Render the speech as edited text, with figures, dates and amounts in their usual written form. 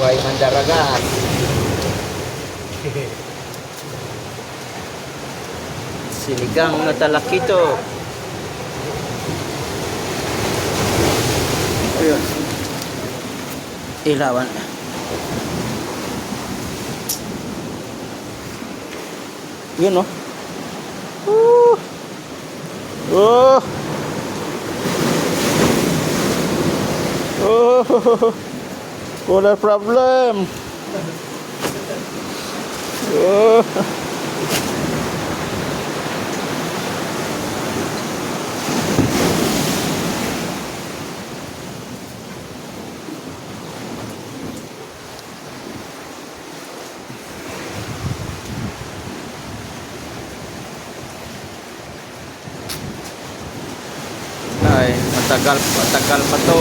Buhay mandaragat. Sinigang na talakito. Ayun. Ilawan. Yun, no? Oh! Oh! Wala problem. Oh! Ay, matagal pa to.